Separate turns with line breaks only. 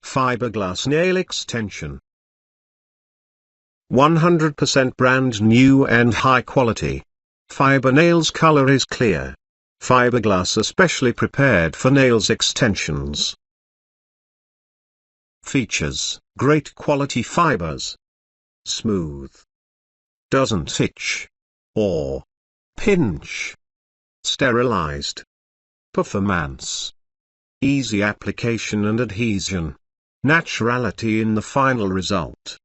Fiberglass nail extension. 100% brand new and high quality. Fiber nails color is clear. Fiberglass especially prepared for nails extensions. Features: great quality fibers. Smooth. Doesn't itch or pinch. Sterilized. Performance. Easy application and adhesion. Naturality in the final result.